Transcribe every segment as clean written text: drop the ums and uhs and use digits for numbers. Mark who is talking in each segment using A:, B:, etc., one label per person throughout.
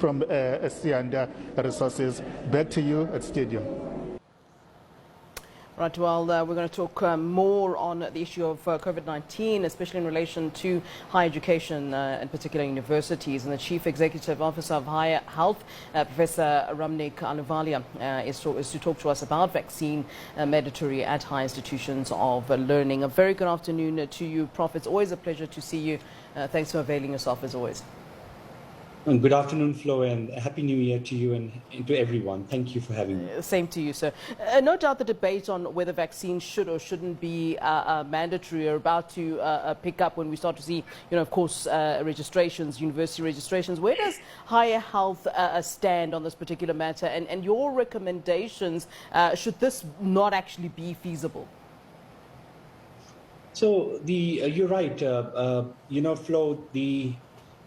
A: from SC and Resources. Back to you at studio.
B: Right, well, we're going to talk more on the issue of COVID-19, especially in relation to higher education, in particular universities. And the Chief Executive Officer of Higher Health, Professor Ramneek Ahluwalia, is to talk to us about vaccine mandatory at high institutions of learning. A very good afternoon to you, Prof. It's always a pleasure to see you. Thanks for availing yourself as always.
C: And good afternoon, Flo, and Happy New Year to you and to everyone. Thank you for having me.
B: Same to you, sir. No doubt the debate on whether vaccines should or shouldn't be mandatory are about to pick up when we start to see, of course, registrations, university registrations. Where does Higher Health stand on this particular matter? And your recommendations, should this not actually be feasible?
C: So you're right. Flo,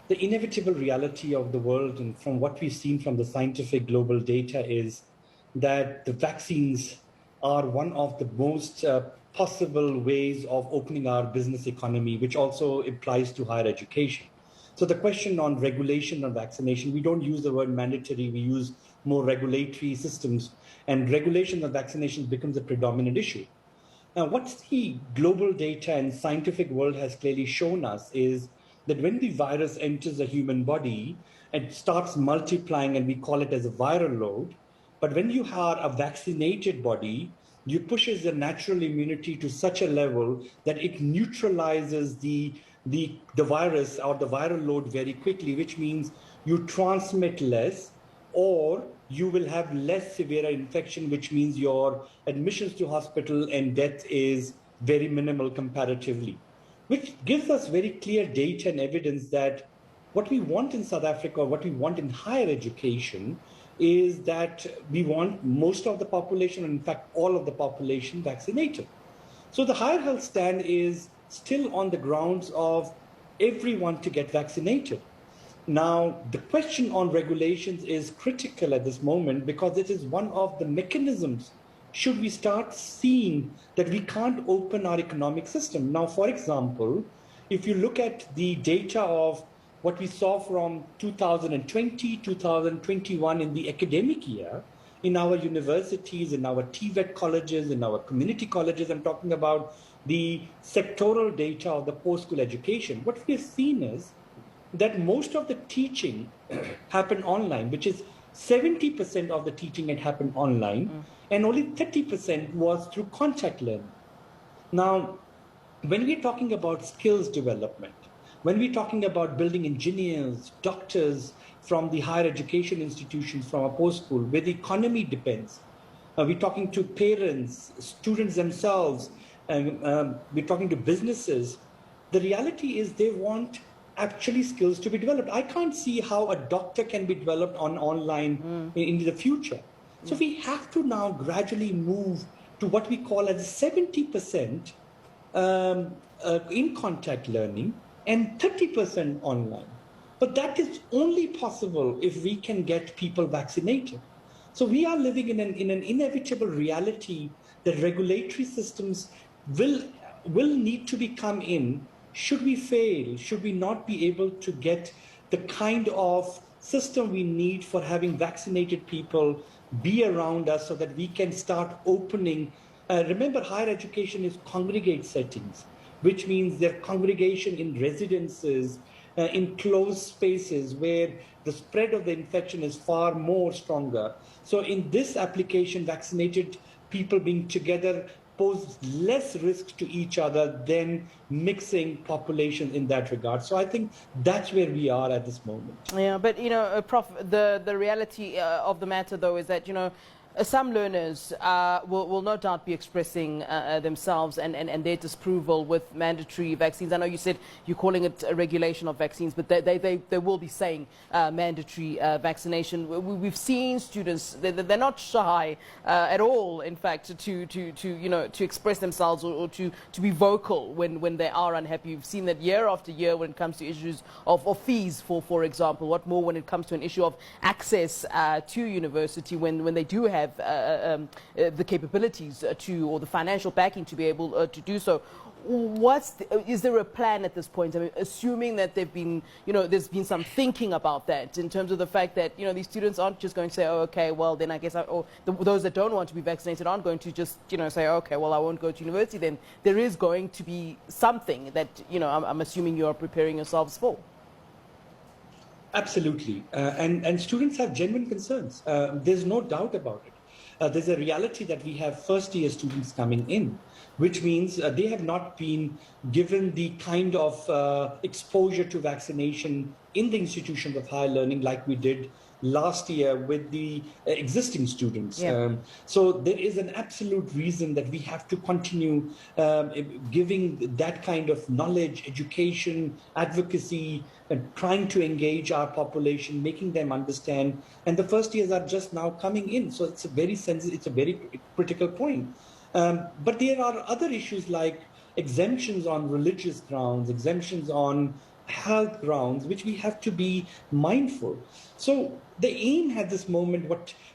C: the inevitable reality of the world, and from what we've seen from the scientific global data, is that the vaccines are one of the most possible ways of opening our business economy, which also applies to higher education. So the question on regulation of vaccination, we don't use the word mandatory, we use more regulatory systems, and regulation of vaccination becomes a predominant issue. Now, what the global data and scientific world has clearly shown us is that when the virus enters the human body, it starts multiplying, and we call it as a viral load. But when you have a vaccinated body, you pushes the natural immunity to such a level that it neutralizes the virus or the viral load very quickly, which means you transmit less, or you will have less severe infection, which means your admissions to hospital and death is very minimal comparatively, which gives us very clear data and evidence that what we want in South Africa, or what we want in higher education, is that we want most of the population, and in fact, all of the population vaccinated. So the Higher Health stand is still on the grounds of everyone to get vaccinated. Now, the question on regulations is critical at this moment because it is one of the mechanisms should we start seeing that we can't open our economic system. Now, for example, if you look at the data of what we saw from 2020, 2021 in the academic year, in our universities, in our TVET colleges, in our community colleges, I'm talking about the sectoral data of the post-school education, what we have seen is that most of the teaching happened online, which is 70% of the teaching had happened online, and only 30% was through contact learning. Now, when we're talking about skills development, when we're talking about building engineers, doctors from the higher education institutions from a post-school, where the economy depends, we're talking to parents, students themselves, and we're talking to businesses, the reality is they want actually skills to be developed. I can't see how a doctor can be developed online in the future. So we have to now gradually move to what we call as 70% in contact learning and 30% online. But that is only possible if we can get people vaccinated. So we are living in an inevitable reality that regulatory systems will need to come in. Should we fail? Should we not be able to get the kind of system we need for having vaccinated people be around us so that we can start opening? Remember, higher education is congregate settings, which means they're congregation in residences, in closed spaces where the spread of the infection is far more stronger. So in this application, vaccinated people being together pose less risk to each other than mixing populations in that regard. So I think that's where we are at this moment.
B: Yeah, but Prof, the reality of the matter though is that some learners will no doubt be expressing themselves and their disapproval with mandatory vaccines. I know you said you're calling it a regulation of vaccines, but they will be saying mandatory vaccination. We've seen students, they're not shy at all, in fact, to express themselves or to be vocal when they are unhappy. You've seen that year after year when it comes to issues of fees, for example. What more when it comes to an issue of access to university when they do have the capabilities or the financial backing to be able to do so. is there a plan at this point? I mean, assuming that there's been some thinking about that in terms of the fact that, these students aren't just going to say, oh, okay, well, then I guess, those that don't want to be vaccinated aren't going to just, say, okay, well, I won't go to university then. There is going to be something that, I'm assuming you are preparing yourselves for.
C: Absolutely. And students have genuine concerns. There's no doubt about it. There's a reality that we have first-year students coming in, which means they have not been given the kind of exposure to vaccination in the institutions of higher learning like we did last year with the existing students.
B: Yeah.
C: So there is an absolute reason that we have to continue giving that kind of knowledge, education, advocacy, and trying to engage our population, making them understand. And the first years are just now coming in. So it's a very sensitive, it's a very critical point. But there are other issues like exemptions on religious grounds, exemptions on health grounds, which we have to be mindful. So the aim at this moment,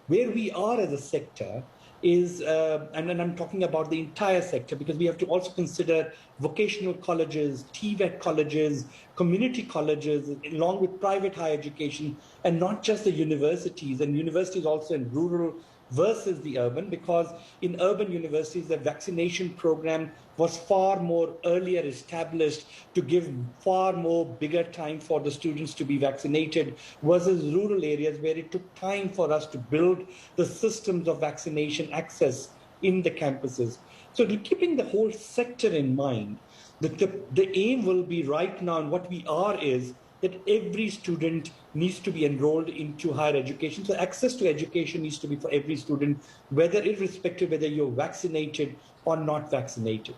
C: where we are as a sector is, and I'm talking about the entire sector, because we have to also consider vocational colleges, TVET colleges, community colleges, along with private higher education, and not just the universities, and universities also in rural versus the urban, because in urban universities, the vaccination program was far more earlier established to give far more bigger time for the students to be vaccinated versus rural areas where it took time for us to build the systems of vaccination access in the campuses. So keeping the whole sector in mind, the aim will be right now, and what we are is that every student needs to be enrolled into higher education. So access to education needs to be for every student, whether irrespective whether you're vaccinated or not vaccinated.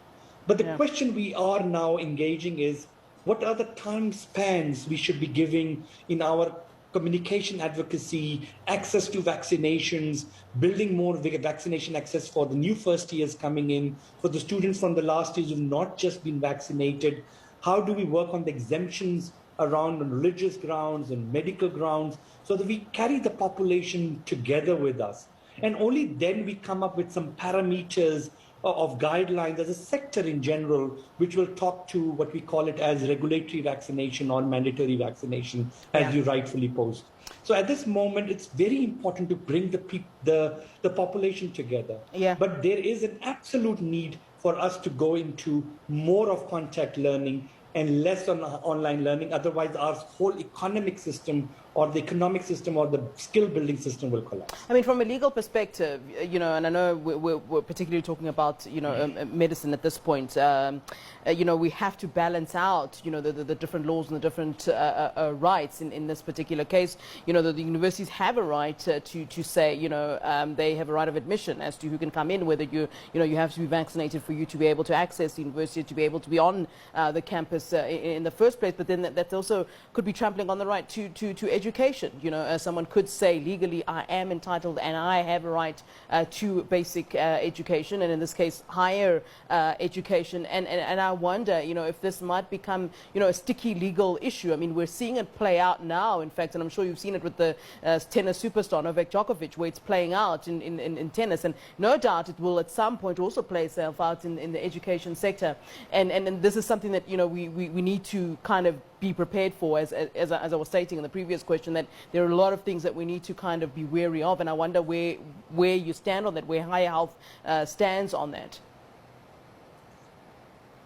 C: But the question we are now engaging is, what are the time spans we should be giving in our communication advocacy, access to vaccinations, building more vaccination access for the new first years coming in, for the students from the last years who've not just been vaccinated? How do we work on the exemptions around on religious grounds and medical grounds, so that we carry the population together with us? And only then we come up with some parameters of guidelines as a sector in general, which will talk to what we call it as regulatory vaccination or mandatory vaccination, as you rightfully posed. So at this moment, it's very important to bring the population together.
B: Yeah.
C: But there is an absolute need for us to go into more of contact learning and less on online learning. Otherwise, our whole economic system or the economic system or the skill building system will collapse.
B: I mean, from a legal perspective, and I know we're particularly talking about, medicine at this point, we have to balance out, the different laws and the different rights in this particular case. The universities have a right to say, they have a right of admission as to who can come in, whether you have to be vaccinated for you to be able to access the university, to be able to be on the campus in the first place. But then that also could be trampling on the right to education. Someone could say legally, I am entitled and I have a right to basic education, and in this case, higher education. And I wonder, if this might become, a sticky legal issue. I mean, we're seeing it play out now, in fact, and I'm sure you've seen it with the tennis superstar Novak Djokovic, where it's playing out in tennis. And no doubt it will at some point also play itself out in the education sector. And this is something that, we need to kind of be prepared for, as I was stating in the previous question, that there are a lot of things that we need to kind of be wary of. And I wonder where you stand on that, where higher health stands on that.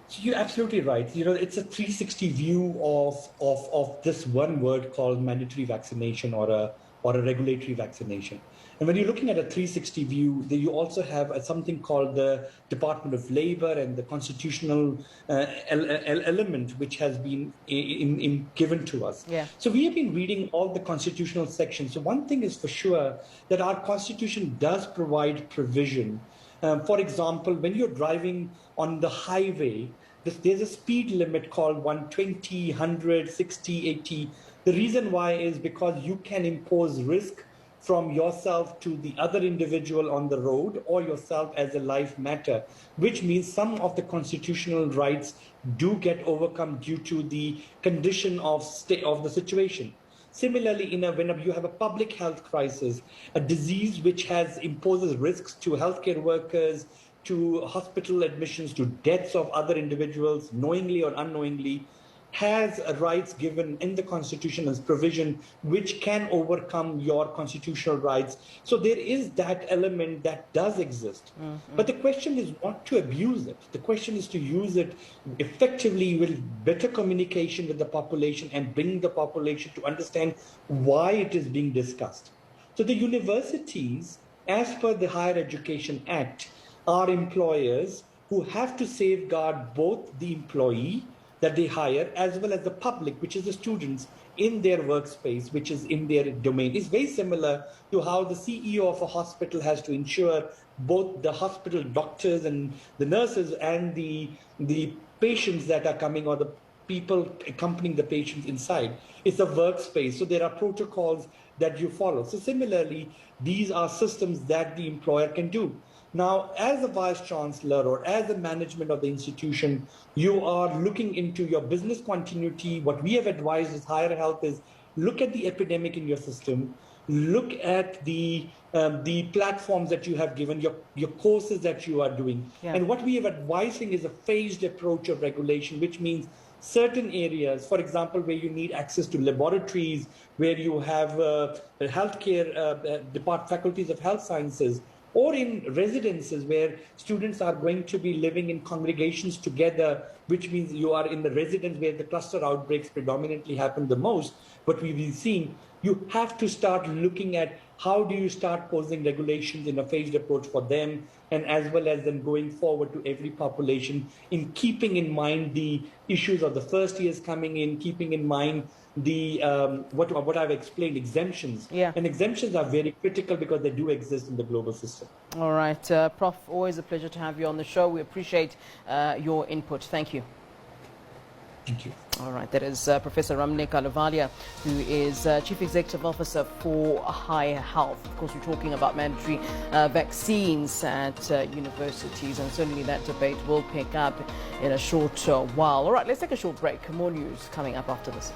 C: So you're absolutely right. It's a 360 view of this one word called mandatory vaccination or a regulatory vaccination. And when you're looking at a 360 view, then you also have something called the Department of Labor and the constitutional element, which has been given to us.
B: Yeah.
C: So we have been reading all the constitutional sections. So one thing is for sure, that our constitution does provide provision. For example, when you're driving on the highway, there's a speed limit called 120, 100, 60, 80. The reason why is because you can impose risk from yourself to the other individual on the road or yourself as a life matter, which means some of the constitutional rights do get overcome due to the condition of the situation. Similarly, when you have a public health crisis, a disease which imposes risks to healthcare workers, to hospital admissions, to deaths of other individuals, knowingly or unknowingly, has rights given in the Constitution as provision which can overcome your constitutional rights. So there is that element that does exist. But the question is not to abuse it. The question is to use it effectively with better communication with the population and bring the population to understand why it is being discussed. So the universities, as per the Higher Education Act, are employers who have to safeguard both the employee that they hire as well as the public, which is the students, in their workspace, which is in their domain. It's very similar to how the CEO of a hospital has to ensure both the hospital doctors and the nurses and the patients that are coming, or the people accompanying the patients inside. It's a workspace, so there are protocols that you follow. So similarly, these are systems that the employer can do. Now, as a vice chancellor or as a management of the institution, you are looking into your business continuity. What we have advised as Higher Health is look at the epidemic in your system, look at the platforms that you have given, your courses that you are doing. And what we are advising is a phased approach of regulation, which means certain areas, for example, where you need access to laboratories, where you have healthcare faculties of health sciences, or in residences where students are going to be living in congregations together, which means you are in the residence where the cluster outbreaks predominantly happen the most. But we've been seeing, you have to start looking at how do you start posing regulations in a phased approach for them, and as well as then going forward to every population, in keeping in mind the issues of the first years coming in, keeping in mind the what I've explained, exemptions. And exemptions are very critical because they do exist in the global system.
B: All right, Prof, always a pleasure to have you on the show. We appreciate your input. Thank you.
C: Thank you.
B: All right, that is Professor Ramneek Ahluwalia, who is Chief Executive Officer for Higher Health. Of course, we're talking about mandatory vaccines at universities, and certainly that debate will pick up in a short while. All right, let's take a short break. More news coming up after this.